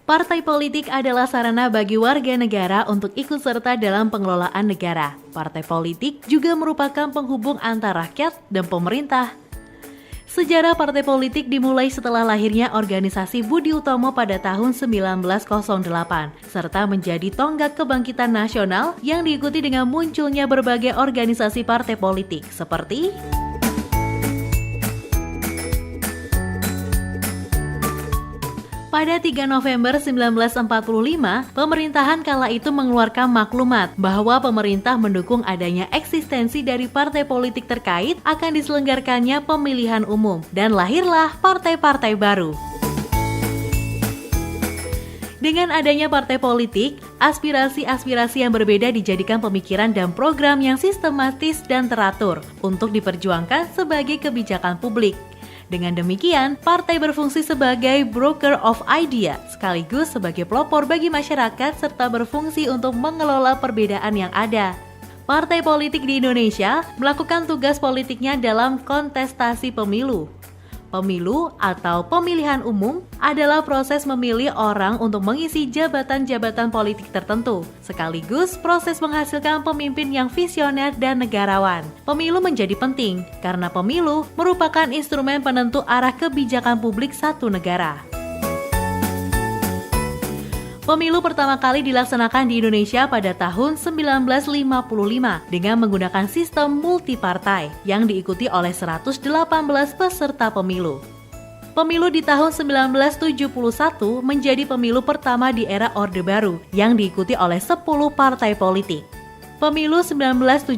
Partai politik adalah sarana bagi warga negara untuk ikut serta dalam pengelolaan negara. Partai politik juga merupakan penghubung antara rakyat dan pemerintah. Sejarah partai politik dimulai setelah lahirnya organisasi Budi Utomo pada tahun 1908, serta menjadi tonggak kebangkitan nasional yang diikuti dengan munculnya berbagai organisasi partai politik seperti pada 3 November 1945, pemerintahan kala itu mengeluarkan maklumat bahwa pemerintah mendukung adanya eksistensi dari partai politik terkait akan diselenggarakannya pemilihan umum, dan lahirlah partai-partai baru. Dengan adanya partai politik, aspirasi-aspirasi yang berbeda dijadikan pemikiran dan program yang sistematis dan teratur untuk diperjuangkan sebagai kebijakan publik. Dengan demikian, partai berfungsi sebagai broker of idea, sekaligus sebagai pelopor bagi masyarakat serta berfungsi untuk mengelola perbedaan yang ada. Partai politik di Indonesia melakukan tugas politiknya dalam kontestasi pemilu. Pemilu atau pemilihan umum adalah proses memilih orang untuk mengisi jabatan-jabatan politik tertentu, sekaligus proses menghasilkan pemimpin yang visioner dan negarawan. Pemilu menjadi penting karena pemilu merupakan instrumen penentu arah kebijakan publik satu negara. Pemilu pertama kali dilaksanakan di Indonesia pada tahun 1955 dengan menggunakan sistem multipartai yang diikuti oleh 118 peserta pemilu. Pemilu di tahun 1971 menjadi pemilu pertama di era Orde Baru yang diikuti oleh 10 partai politik. Pemilu 1977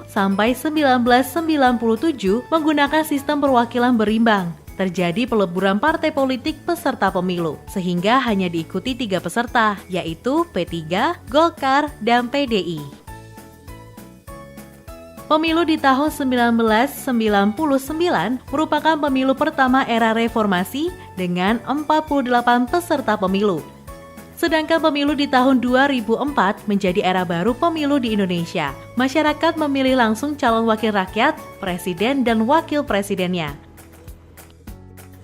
sampai 1997 menggunakan sistem perwakilan berimbang. Terjadi peleburan partai politik peserta pemilu, sehingga hanya diikuti 3 peserta, yaitu P3, Golkar, dan PDI. Pemilu di tahun 1999 merupakan pemilu pertama era reformasi dengan 48 peserta pemilu. Sedangkan pemilu di tahun 2004 menjadi era baru pemilu di Indonesia. Masyarakat memilih langsung calon wakil rakyat, presiden, dan wakil presidennya.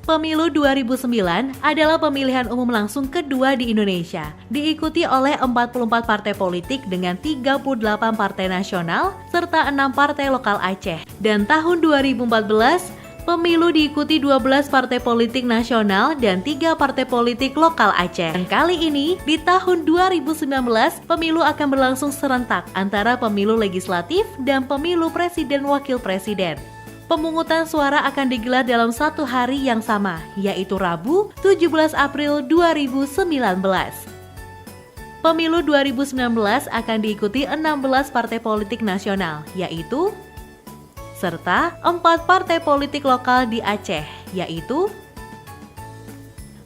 Pemilu 2009 adalah pemilihan umum langsung kedua di Indonesia, diikuti oleh 44 partai politik dengan 38 partai nasional serta 6 partai lokal Aceh. Dan tahun 2014, pemilu diikuti 12 partai politik nasional dan 3 partai politik lokal Aceh. Dan kali ini, di tahun 2019, pemilu akan berlangsung serentak antara pemilu legislatif dan pemilu presiden wakil presiden. Pemungutan suara akan digelar dalam satu hari yang sama, yaitu Rabu 17 April 2019. Pemilu 2019 akan diikuti 16 partai politik nasional, yaitu serta 4 partai politik lokal di Aceh, yaitu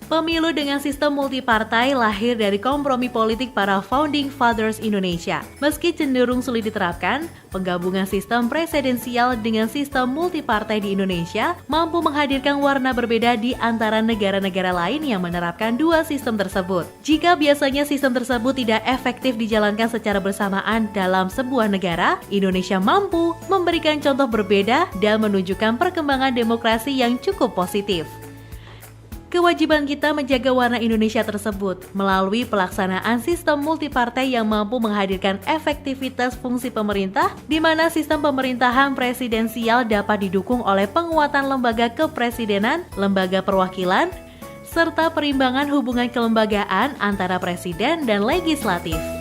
pemilu dengan sistem multipartai lahir dari kompromi politik para founding fathers Indonesia. Meski cenderung sulit diterapkan, penggabungan sistem presidensial dengan sistem multipartai di Indonesia mampu menghadirkan warna berbeda di antara negara-negara lain yang menerapkan dua sistem tersebut. Jika biasanya sistem tersebut tidak efektif dijalankan secara bersamaan dalam sebuah negara, Indonesia mampu memberikan contoh berbeda dan menunjukkan perkembangan demokrasi yang cukup positif. Kewajiban kita menjaga warna Indonesia tersebut melalui pelaksanaan sistem multipartai yang mampu menghadirkan efektivitas fungsi pemerintah, di mana sistem pemerintahan presidensial dapat didukung oleh penguatan lembaga kepresidenan, lembaga perwakilan, serta perimbangan hubungan kelembagaan antara presiden dan legislatif.